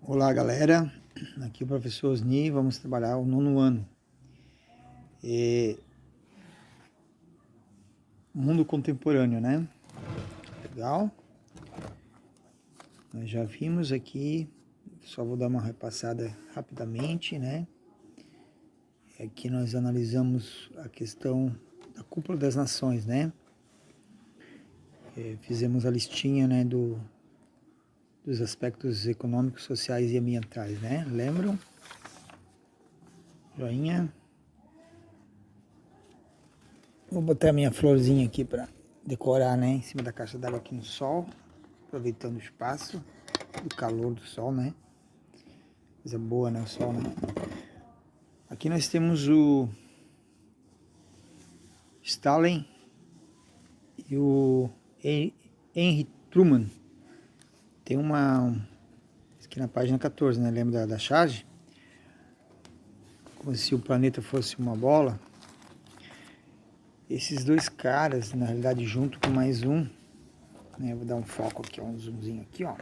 Olá galera, aqui é o professor Osni, vamos trabalhar o 9º ano. Mundo contemporâneo, né? Legal? Nós já vimos aqui, só vou dar uma repassada rapidamente, né? Aqui nós analisamos a questão da Cúpula das Nações, né? Fizemos a listinha, né, dos aspectos econômicos, sociais e ambientais, né? Lembram? Joinha. Vou botar minha florzinha aqui para decorar, né? Em cima da caixa d'água aqui no sol, aproveitando o espaço, o calor do sol, né? Coisa boa, né? O sol, né? Aqui nós temos o Stalin e o Henry Truman. Tem aqui na página 14, né? Lembra da charge? Como se o planeta fosse uma bola. Esses dois caras, na realidade, junto com mais um, né? Vou dar um foco aqui, um zoomzinho aqui, ó.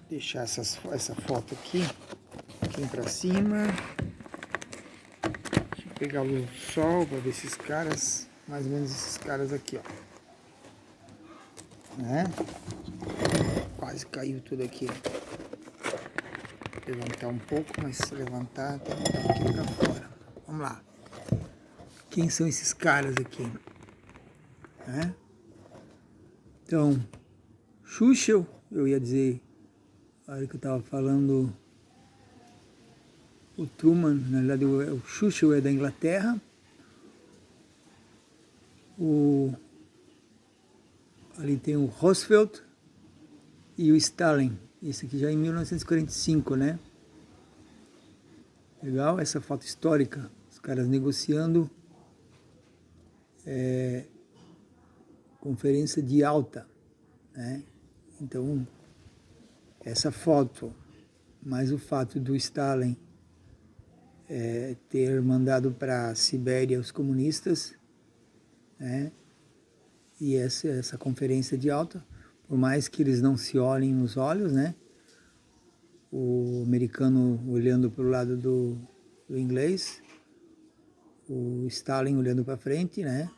Deixar essa foto aqui para cima. Deixa eu pegar a luz do sol para ver esses caras, mais ou menos esses caras aqui, ó. Né? Quase caiu tudo aqui. Vou levantar um pouco, mas se levantar, tem que estar aqui para fora. Vamos lá. Quem são esses caras aqui? Né? Então, Churchill, eu ia dizer, a hora que eu estava falando, o Truman, na verdade o Churchill é da Inglaterra, ali tem o Roosevelt e o Stalin, isso aqui já em 1945, né? Legal, essa foto histórica, os caras negociando conferência de alta, né? Então, essa foto, mais o fato do Stalin ter mandado para a Sibéria os comunistas, né? E essa conferência de alta, por mais que eles não se olhem nos olhos, né? O americano olhando para o lado do inglês, o Stalin olhando para frente, né?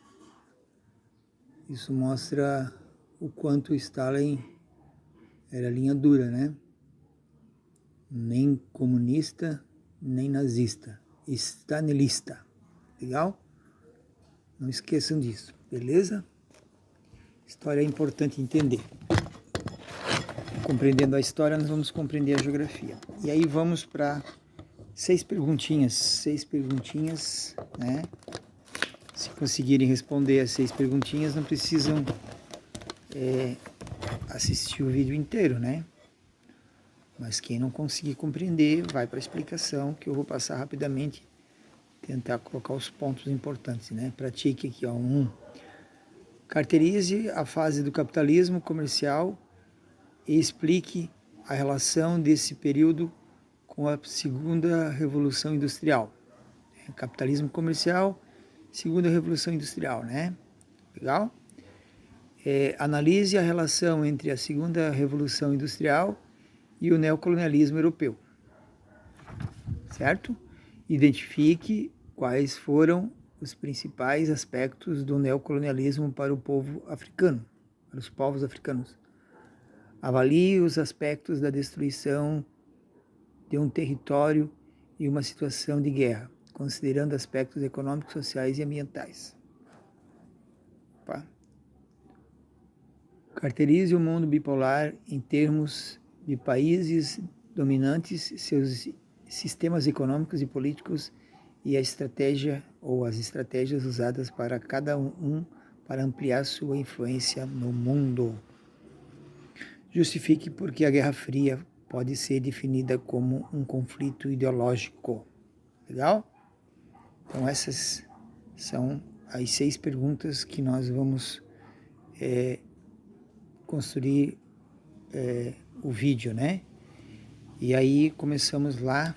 Isso mostra o quanto o Stalin era linha dura, né? Nem comunista, nem nazista, stalinista. Legal? Não esqueçam disso, beleza? História é importante entender. Compreendendo a história, nós vamos compreender a geografia. E aí vamos para 6 perguntinhas, né? Se conseguirem responder as 6 perguntinhas, não precisam assistir o vídeo inteiro, né? Mas quem não conseguir compreender, vai para a explicação, que eu vou passar rapidamente, tentar colocar os pontos importantes, né? Pratique aqui, ó. 1. Caracterize a fase do capitalismo comercial e explique a relação desse período com a segunda revolução industrial. Capitalismo comercial, segunda revolução industrial, né? Legal? Analise a relação entre a segunda revolução industrial e o neocolonialismo europeu. Certo? Identifique quais foram os principais aspectos do neocolonialismo para o povo africano, para os povos africanos. Avalie os aspectos da destruição de um território e uma situação de guerra, considerando aspectos econômicos, sociais e ambientais. Opa. Caracterize o mundo bipolar em termos de países dominantes, seus sistemas econômicos e políticos e a estratégia ou as estratégias usadas para cada um para ampliar sua influência no mundo. Justifique por que a Guerra Fria pode ser definida como um conflito ideológico. Legal? Então essas são as 6 perguntas que nós vamos construir o vídeo, né? E aí começamos lá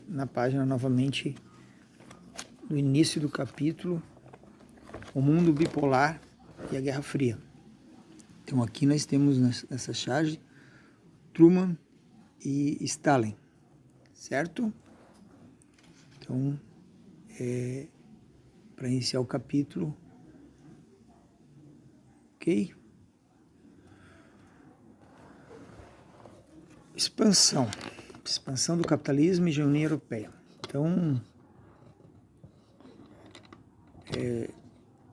na página novamente, no início do capítulo, o mundo bipolar e a Guerra Fria. Então aqui nós temos nessa charge Truman e Stalin, certo? Então, para iniciar o capítulo, ok? Expansão do capitalismo e hegemonia europeia. Então,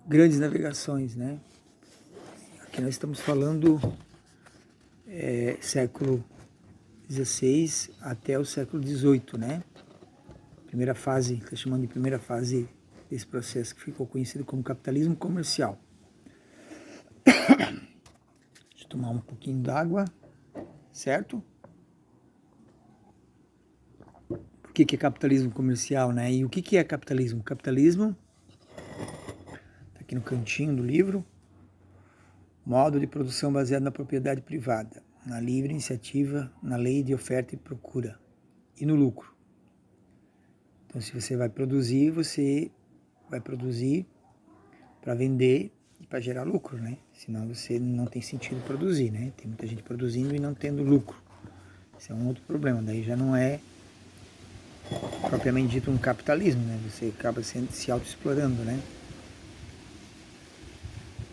grandes navegações, né? Aqui nós estamos falando século XVI até o século XVIII, né? Primeira fase, está chamando de primeira fase desse processo que ficou conhecido como capitalismo comercial. Deixa eu tomar um pouquinho d'água, certo? Por que é capitalismo comercial, né? E o que é capitalismo? Capitalismo, está aqui no cantinho do livro, modo de produção baseado na propriedade privada, na livre iniciativa, na lei de oferta e procura e no lucro. Então, se você vai produzir para vender e para gerar lucro, né? Senão você não tem sentido produzir, né? Tem muita gente produzindo e não tendo lucro. Esse é um outro problema. Daí já não é propriamente dito um capitalismo, né? Você acaba se autoexplorando, né?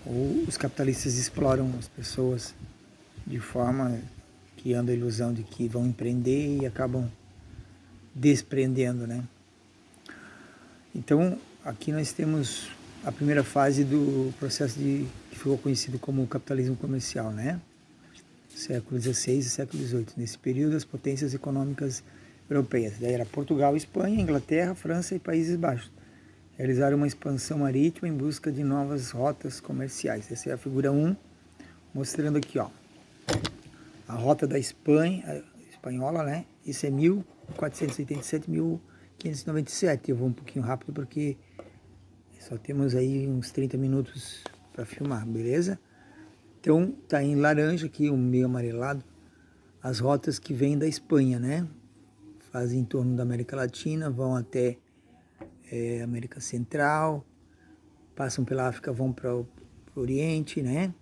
Ou os capitalistas exploram as pessoas de forma criando a ilusão de que vão empreender e acabam desprendendo, né? Então, aqui nós temos a primeira fase do processo que ficou conhecido como capitalismo comercial, né? Século XVI e século XVIII. Nesse período, as potências econômicas europeias, daí era Portugal, Espanha, Inglaterra, França e Países Baixos, realizaram uma expansão marítima em busca de novas rotas comerciais. Essa é a figura 1, mostrando aqui, ó, a rota da Espanha, espanhola, né? Isso é 1487, 1597. Eu vou um pouquinho rápido porque só temos aí uns 30 minutos para filmar, beleza? Então, tá em laranja aqui, um meio amarelado, as rotas que vêm da Espanha, né? Fazem em torno da América Latina, vão até América Central, passam pela África, vão para o Oriente, né?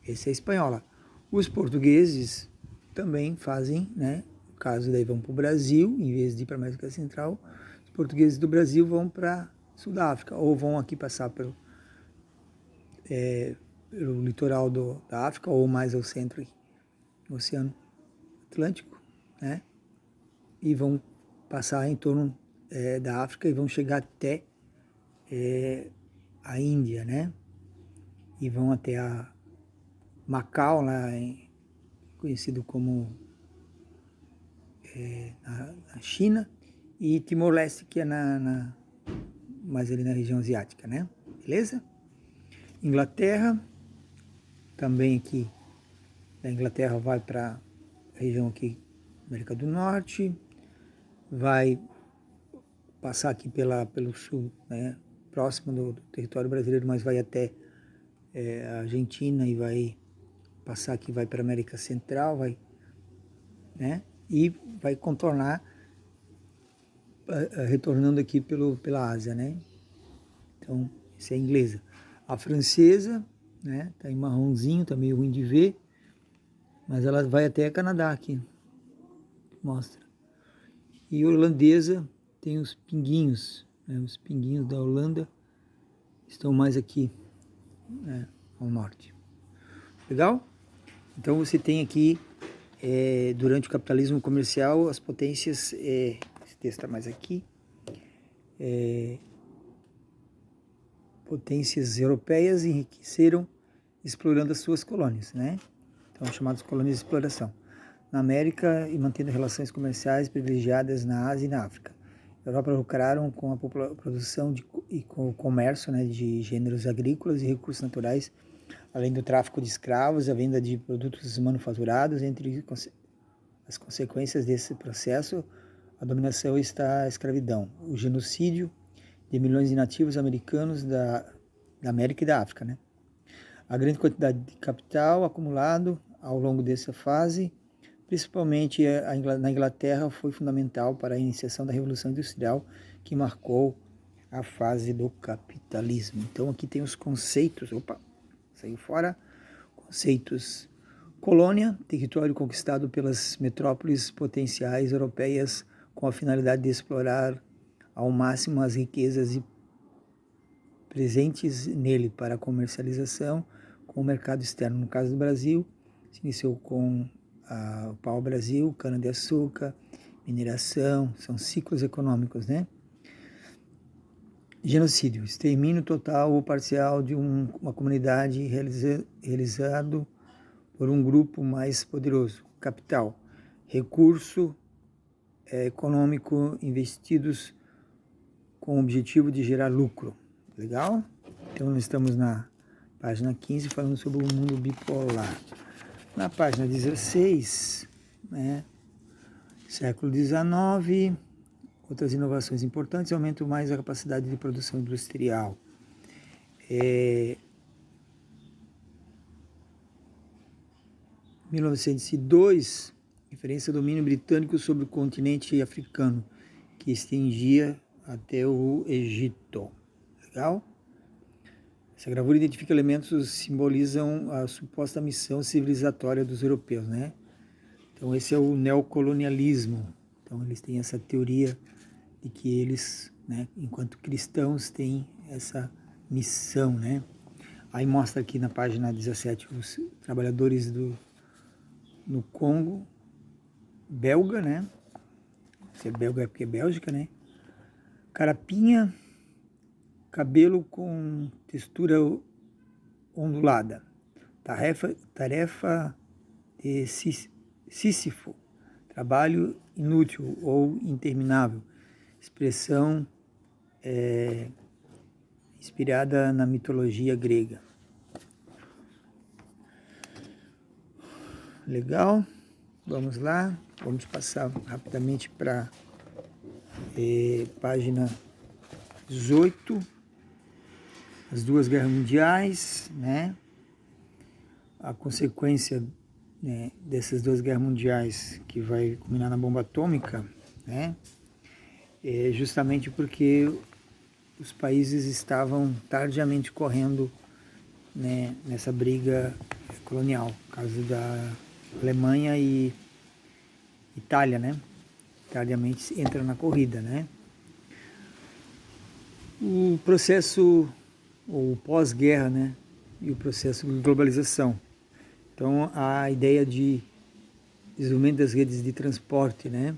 Essa é a espanhola. Os portugueses também fazem, né? No caso, daí vão para o Brasil, em vez de ir para a América Central, os portugueses do Brasil vão para Sul da África, ou vão aqui passar pelo litoral da África, ou mais ao centro, no Oceano Atlântico, né? E vão passar em torno da África e vão chegar até a Índia, né? E vão até a Macau, lá conhecido como na China, e Timor-Leste, que é mais ali na região asiática, né? Beleza? Inglaterra, também aqui da Inglaterra vai para a região aqui, América do Norte, vai passar aqui pelo sul, né? Próximo do território brasileiro, mas vai até a Argentina e vai passar aqui, vai para a América Central, vai, né? E vai contornar, retornando aqui pela Ásia, né? Então, essa é a inglesa. A francesa, né? Tá em marronzinho, tá meio ruim de ver, mas ela vai até Canadá aqui, mostra. E a holandesa tem os pinguinhos, né? Os pinguinhos da Holanda estão mais aqui, né? Ao norte. Legal? Então você tem aqui, durante o capitalismo comercial, as potências, esse texto está mais aqui, potências europeias enriqueceram explorando as suas colônias, né? Então, chamadas colônias de exploração. Na América e mantendo relações comerciais privilegiadas na Ásia e na África. A Europa lucraram com a produção e com o comércio, né, de gêneros agrícolas e recursos naturais, além do tráfico de escravos, a venda de produtos manufaturados. Entre as consequências desse processo, a dominação está a escravidão, o genocídio de milhões de nativos americanos da América e da África, né? A grande quantidade de capital acumulado ao longo dessa fase, principalmente na Inglaterra, foi fundamental para a iniciação da Revolução Industrial, que marcou a fase do capitalismo. Então aqui tem os conceitos, saiu fora, conceitos Colônia, território conquistado pelas metrópoles potenciais europeias com a finalidade de explorar ao máximo as riquezas presentes nele para comercialização com o mercado externo. No caso do Brasil, se iniciou com o pau-brasil, cana-de-açúcar, mineração, são ciclos econômicos, né? Genocídio, extermínio total ou parcial de uma comunidade realizado por um grupo mais poderoso. Capital, recurso econômico investidos com o objetivo de gerar lucro. Legal? Então nós estamos na página 15 falando sobre o mundo bipolar. Na página 16, né, século XIX, outras inovações importantes aumentam mais a capacidade de produção industrial. 1902, referência ao domínio britânico sobre o continente africano, que estendia até o Egito. Legal? Essa gravura identifica elementos que simbolizam a suposta missão civilizatória dos europeus, né? Então esse é o neocolonialismo. Então eles têm essa teoria de que eles, né, enquanto cristãos, têm essa missão, né? Aí mostra aqui na página 17 os trabalhadores no Congo, belga, né? Se é belga é porque é Bélgica, né? Carapinha, cabelo com textura ondulada. Tarefa de Sísifo, trabalho inútil ou interminável. Expressão inspirada na mitologia grega. Legal? Vamos lá. Vamos passar rapidamente para página 18. As duas guerras mundiais, né? A consequência, né, dessas duas guerras mundiais que vai culminar na bomba atômica, né? É justamente porque os países estavam tardiamente correndo, né, nessa briga colonial, por causa da Alemanha e Itália, né? Tardiamente entra na corrida, né? O processo, ou pós-guerra, né? E o processo de globalização. Então, a ideia de desenvolvimento das redes de transporte, né?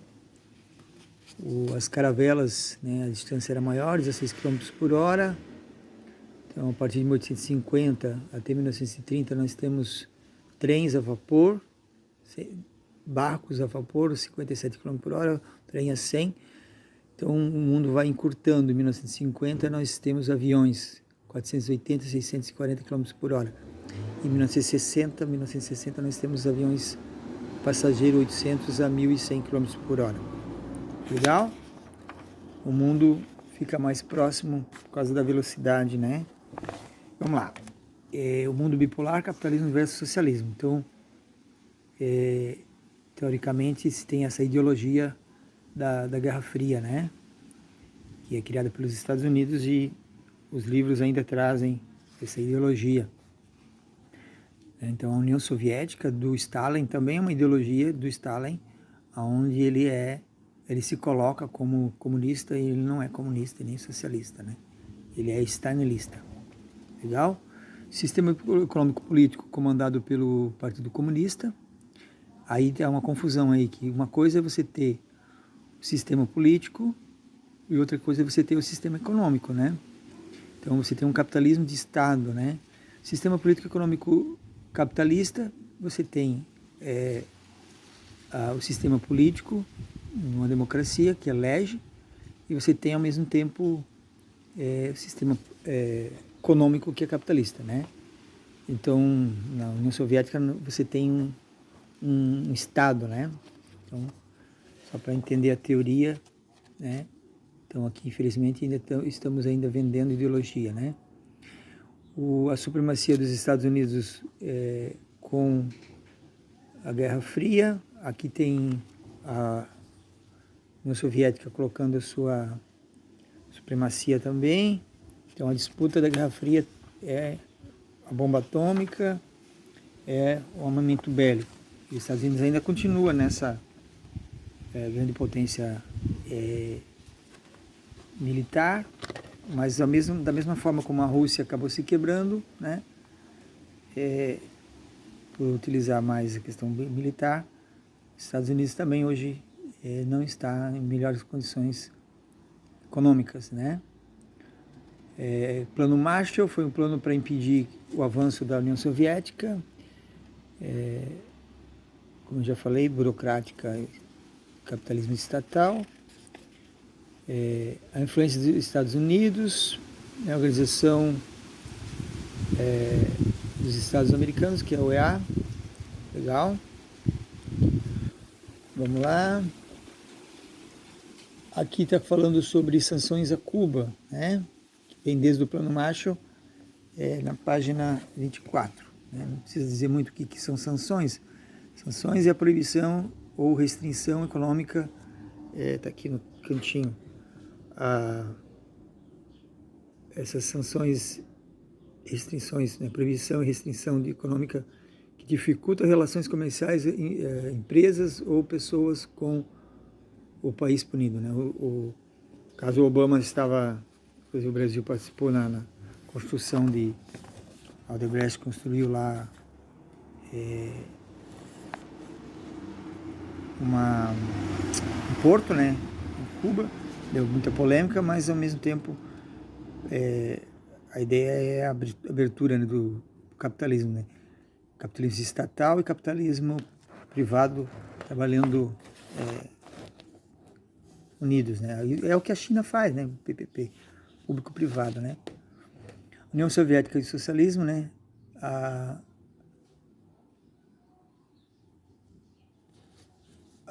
As caravelas, né? A distância era maior, 16 km por hora. Então, a partir de 1850 até 1930, nós temos trens a vapor, barcos a vapor, 57 km por hora, trem a 100. Então, o mundo vai encurtando. Em 1950, nós temos aviões, 480, 640 km por hora. Em 1960, nós temos aviões passageiro 800 a 1.100 km por hora. Legal? O mundo fica mais próximo por causa da velocidade, né? Vamos lá. O mundo bipolar, capitalismo versus socialismo. Então, teoricamente, se tem essa ideologia da Guerra Fria, né? Que é criada pelos Estados Unidos, e os livros ainda trazem essa ideologia. Então, a União Soviética do Stalin também é uma ideologia do Stalin, onde ele se coloca como comunista, e ele não é comunista nem socialista, né? Ele é stalinista. Legal? Sistema econômico político comandado pelo Partido Comunista. Aí tem uma confusão aí, que uma coisa é você ter o sistema político e outra coisa é você ter o sistema econômico, né? Então você tem um capitalismo de Estado, né? Sistema político econômico capitalista, você tem o sistema político, uma democracia que elege, e você tem ao mesmo tempo o sistema econômico que é capitalista, né? Então, na União Soviética você tem um Estado, né? Então, só para entender a teoria, né? Então, aqui, infelizmente, estamos ainda vendendo ideologia, né? A supremacia dos Estados Unidos com a Guerra Fria. Aqui tem a União Soviética colocando a sua supremacia também. Então, a disputa da Guerra Fria é a bomba atômica é o armamento bélico. E os Estados Unidos ainda continua nessa grande potência militar, mas da mesma forma como a Rússia acabou se quebrando, né, por utilizar mais a questão militar, os Estados Unidos também hoje não está em melhores condições econômicas, né? Plano Marshall foi um plano para impedir o avanço da União Soviética, como eu já falei, burocrática, capitalismo estatal, a influência dos Estados Unidos, a Organização dos Estados Americanos, que é a OEA, legal. Vamos lá. Aqui está falando sobre sanções a Cuba, né? Que vem desde o Plano Marshall, na página 24. Né? Não precisa dizer muito o que são sanções. Sanções é a proibição ou restrição econômica, está aqui no cantinho. Essas sanções, restrições, né? Proibição e restrição econômica que dificulta relações comerciais, empresas ou pessoas com o país punido, né? O caso Obama estava, o Brasil participou na construção de Aldebrecht, construiu lá um porto, né, em Cuba, deu muita polêmica, mas ao mesmo tempo a ideia é a abertura, né, do capitalismo, né? Capitalismo estatal e capitalismo privado trabalhando unidos, né? É o que a China faz, né? PPP, público-privado, né? União Soviética e socialismo, né? A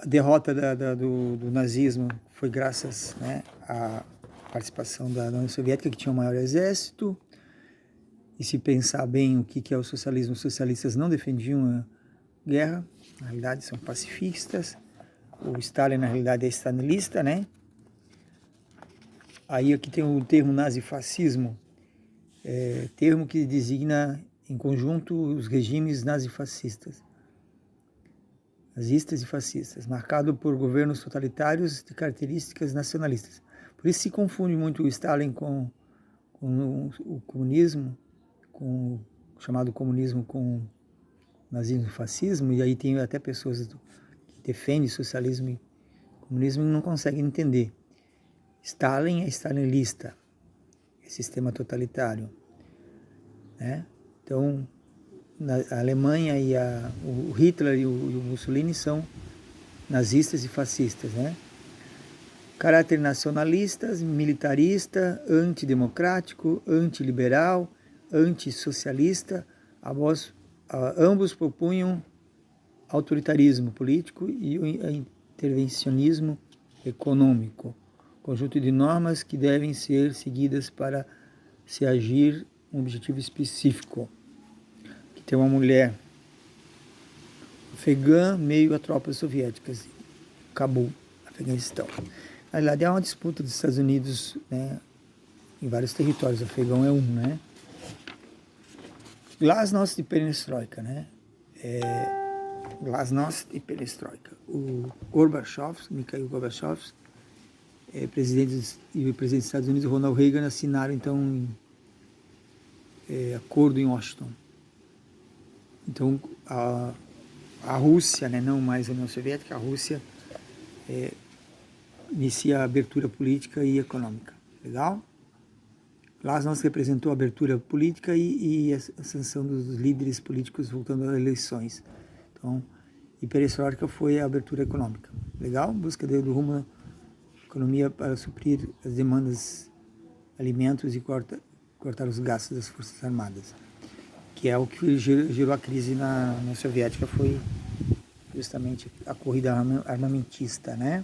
derrota do nazismo foi graças, né, à participação da União Soviética, que tinha o maior exército. E se pensar bem o que é o socialismo, os socialistas não defendiam a guerra, na realidade são pacifistas. O Stalin, na realidade, é stalinista, né? Aí aqui tem o termo nazifascismo, termo que designa em conjunto os regimes nazifascistas, nazistas e fascistas, marcado por governos totalitários de características nacionalistas. Por isso se confunde muito o Stalin com o comunismo, com o chamado comunismo com o nazismo e fascismo, e aí tem até pessoas que defendem socialismo e comunismo e não conseguem entender. Stalin é stalinista, é sistema totalitário, né? Então, a Alemanha e o Hitler e o Mussolini são nazistas e fascistas, né? Caráter nacionalista, militarista, antidemocrático, antiliberal, antissocialista, ambos propunham autoritarismo político e o intervencionismo econômico, conjunto de normas que devem ser seguidas para se agir um objetivo específico. Aqui tem uma mulher afegã, meio a tropas soviéticas, Cabul, Afeganistão. Na realidade é uma disputa dos Estados Unidos, né, em vários territórios, o afegão é um, né? Glasnost e perestroika, né? Glasnost e perestroika. O Gorbachev, Mikhail Gorbachev, e o presidente dos Estados Unidos, Ronald Reagan, assinaram então acordo em Washington. Então a Rússia, né, não mais a União Soviética, a Rússia inicia a abertura política e econômica. Legal? Glasnost representou a abertura política e a sanção dos líderes políticos voltando às eleições. Então, e perestroika foi a abertura econômica. Legal? Busca do rumo da economia para suprir as demandas de alimentos e cortar os gastos das Forças Armadas. Que é o que gerou a crise na União Soviética, foi justamente a corrida armamentista, né?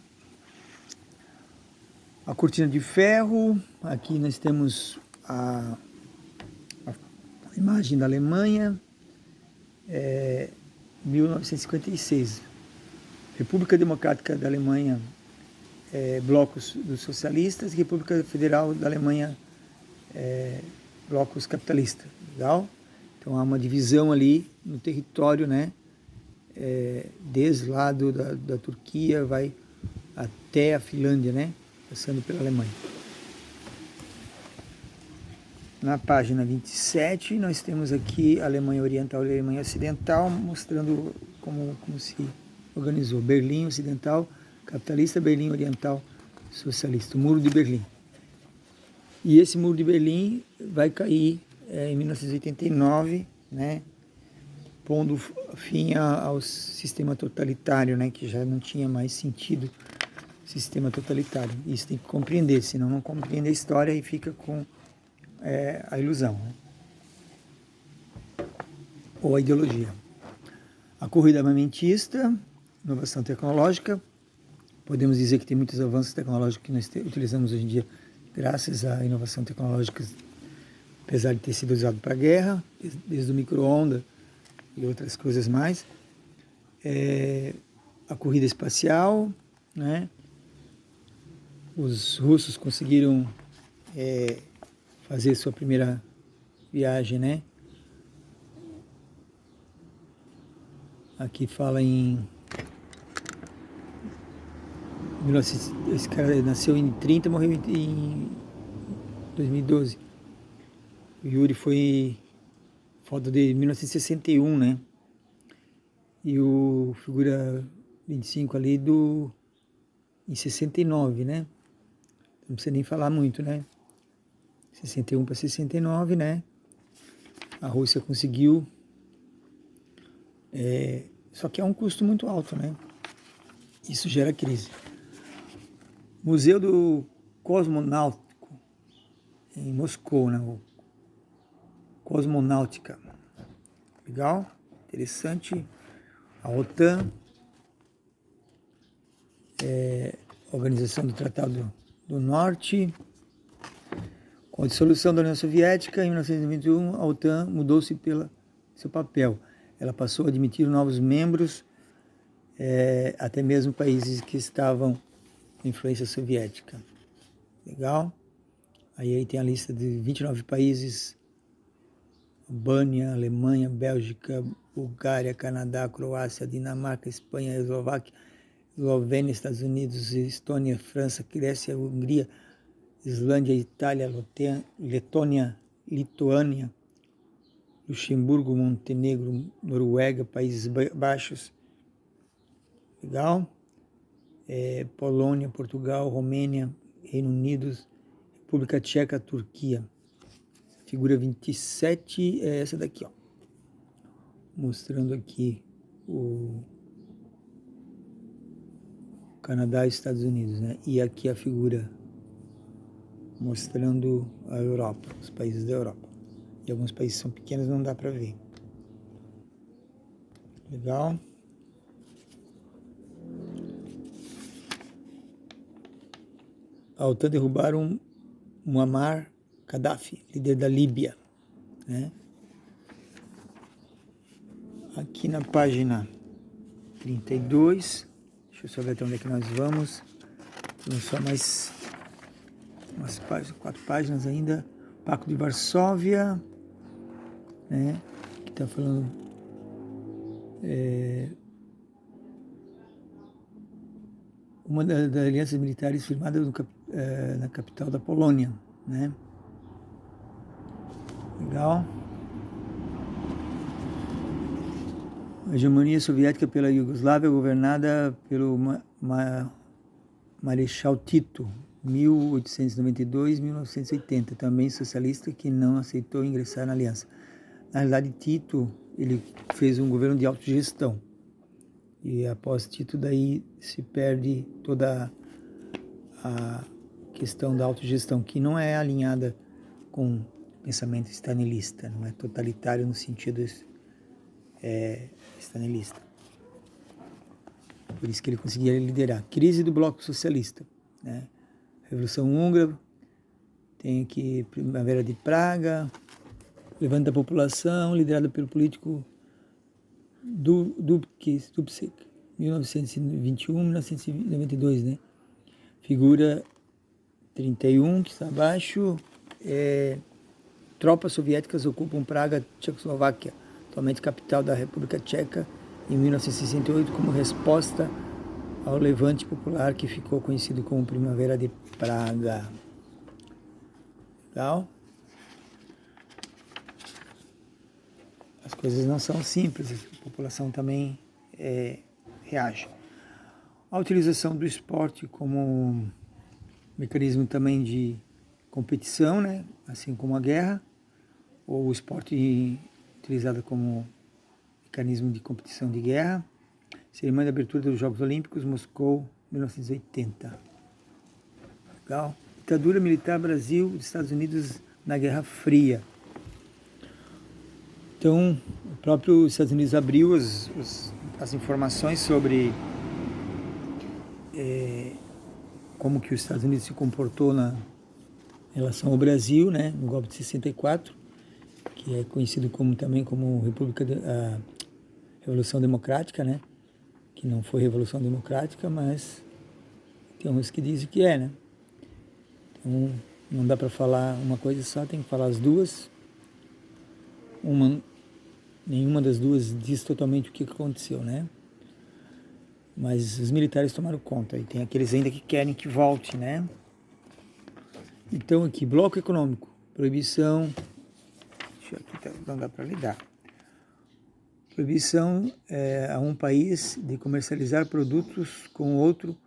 A cortina de ferro, aqui nós temos a imagem da Alemanha, 1956. República Democrática da Alemanha, blocos dos socialistas, República Federal da Alemanha, blocos capitalistas. Legal? Então há uma divisão ali no território, né? Desde lá da Turquia, vai até a Finlândia, né? Passando pela Alemanha. Na página 27, nós temos aqui a Alemanha Oriental e a Alemanha Ocidental, mostrando como se organizou. Berlim Ocidental, capitalista, Berlim Oriental, socialista. O Muro de Berlim. E esse Muro de Berlim vai cair em 1989, né? Pondo fim ao sistema totalitário, né? Que já não tinha mais sentido sistema totalitário. Isso tem que compreender, senão não compreende a história e fica com a ilusão, né? Ou a ideologia. A corrida armamentista, inovação tecnológica, podemos dizer que tem muitos avanços tecnológicos que nós utilizamos hoje em dia graças à inovação tecnológica, apesar de ter sido usado para a guerra, desde o micro-ondas e outras coisas mais. A corrida espacial, né? Os russos conseguiram fazer sua primeira viagem, né? Aqui fala em 1900, esse cara nasceu em 30, morreu em 2012. O Yuri foi foto de 1961, né? E o figura 25 ali em 69, né? Não precisa nem falar muito, né? 61 para 69, né? A Rússia conseguiu, só que é um custo muito alto, né? Isso gera crise. Museu do Cosmonáutico, em Moscou, né? Cosmonáutica. Legal, interessante. A OTAN, Organização do Tratado do Norte. Com a dissolução da União Soviética, em 1921, a OTAN mudou-se pelo seu papel. Ela passou a admitir novos membros, até mesmo países que estavam em influência soviética. Legal? Aí tem a lista de 29 países: Albânia, Alemanha, Bélgica, Bulgária, Canadá, Croácia, Dinamarca, Espanha, Eslováquia, Eslovênia, Estados Unidos, Estônia, França, Grécia, Hungria, Islândia, Itália, Letônia, Lituânia, Luxemburgo, Montenegro, Noruega, Países Baixos. Legal? Polônia, Portugal, Romênia, Reino Unido, República Tcheca, Turquia. Figura 27 é essa daqui, ó. Mostrando aqui o Canadá e Estados Unidos, né? E aqui a figura mostrando a Europa, os países da Europa. E alguns países são pequenos, não dá para ver. Legal? A OTAN derrubaram Muammar Gaddafi, líder da Líbia, né? Aqui na página 32, deixa eu só ver até onde é que nós vamos. Temos só mais umas 4 páginas ainda. Pacto de Varsóvia, né? Que está falando uma das alianças militares firmadas na capital da Polônia, né? Legal. A hegemonia soviética pela Iugoslávia, governada pelo Marechal Tito, 1892-1980, também socialista, que não aceitou ingressar na aliança. Na realidade, Tito, ele fez um governo de autogestão. E após Tito, daí se perde toda a questão da autogestão, que não é alinhada com o pensamento stalinista, não é totalitário no sentido stalinista. Por isso que ele conseguia liderar. Crise do Bloco Socialista, né? Revolução Húngara, tem aqui Primavera de Praga, levanta da população, liderado pelo político Dubček, 1921-1992, né? Figura 31, que está abaixo, tropas soviéticas ocupam Praga, Tchecoslováquia, atualmente capital da República Tcheca, em 1968, como resposta ao levante popular que ficou conhecido como Primavera de Praga. Legal? As coisas não são simples, a população também reage. A utilização do esporte como mecanismo também de competição, né? Assim como a guerra, ou o esporte utilizado como mecanismo de competição de guerra. Cerimônia de abertura dos Jogos Olímpicos, Moscou, 1980. Legal? Ditadura militar Brasil, Estados Unidos na Guerra Fria. Então, o próprio Estados Unidos abriu as informações sobre como que os Estados Unidos se comportou na relação ao Brasil, né, no golpe de 64, que é conhecido também como a Revolução Democrática, né, que não foi Revolução Democrática, mas tem uns que dizem que é, né. Então, não dá para falar uma coisa só, tem que falar as duas. Nenhuma das duas diz totalmente o que aconteceu, né? Mas os militares tomaram conta, e tem aqueles ainda que querem que volte, né? Então aqui, bloco econômico, proibição, aqui não dá para lidar. Proibição a um país de comercializar produtos com outro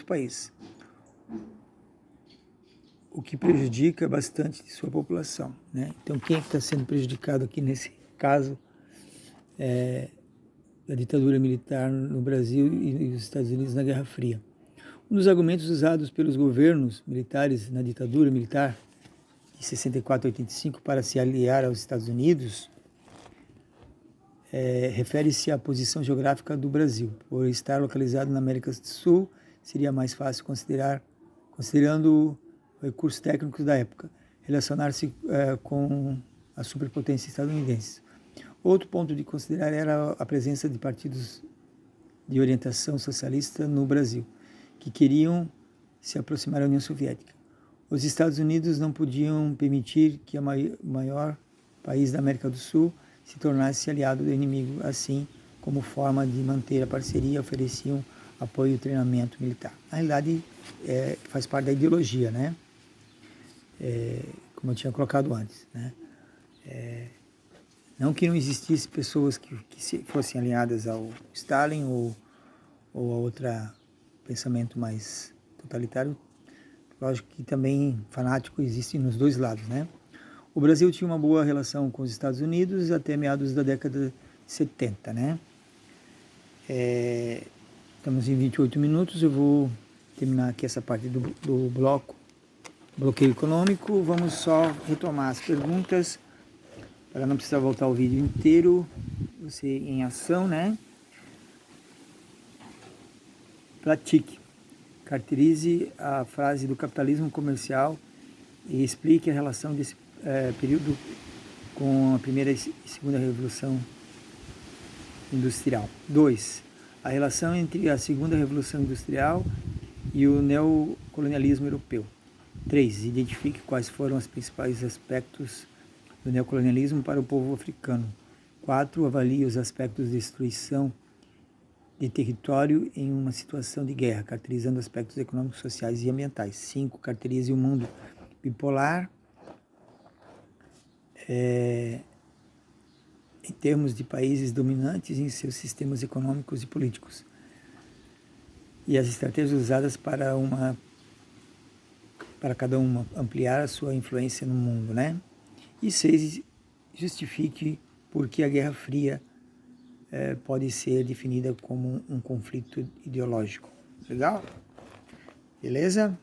país, o que prejudica bastante sua população, né? Então quem é que está sendo prejudicado aqui nesse caso da ditadura militar no Brasil e os Estados Unidos na Guerra Fria? Um dos argumentos usados pelos governos militares na ditadura militar de 64 a 85 para se aliar aos Estados Unidos refere-se à posição geográfica do Brasil. Por estar localizado na América do Sul, seria mais fácil considerando recursos técnicos da época, relacionar-se com a superpotência estadunidense. Outro ponto de considerar era a presença de partidos de orientação socialista no Brasil, que queriam se aproximar da União Soviética. Os Estados Unidos não podiam permitir que o maior país da América do Sul se tornasse aliado do inimigo, assim como forma de manter a parceria, ofereciam apoio e treinamento militar. Na realidade, faz parte da ideologia, né? Como eu tinha colocado antes, né? Não que não existisse pessoas que fossem alinhadas ao Stalin ou a outro pensamento mais totalitário. Lógico que também fanático existe nos dois lados, né? O Brasil tinha uma boa relação com os Estados Unidos até meados da década de 70, né? Estamos em 28 minutos, eu vou terminar aqui essa parte do bloqueio econômico. Vamos só retomar as perguntas, para não precisar voltar o vídeo inteiro. Você em ação, né? Pratique. Caracterize a frase do capitalismo comercial e explique a relação desse período com a primeira e segunda revolução industrial. 2. A relação entre a segunda revolução industrial e o neocolonialismo europeu. 3. Identifique quais foram os principais aspectos do neocolonialismo para o povo africano. 4. Avalie os aspectos de destruição de território em uma situação de guerra, caracterizando aspectos econômicos, sociais e ambientais. 5. Caracterize o mundo bipolar em termos de países dominantes em seus sistemas econômicos e políticos e as estratégias usadas para cada uma ampliar a sua influência no mundo, né? E 6. Justifique por que a Guerra Fria pode ser definida como um conflito ideológico. Legal? Beleza?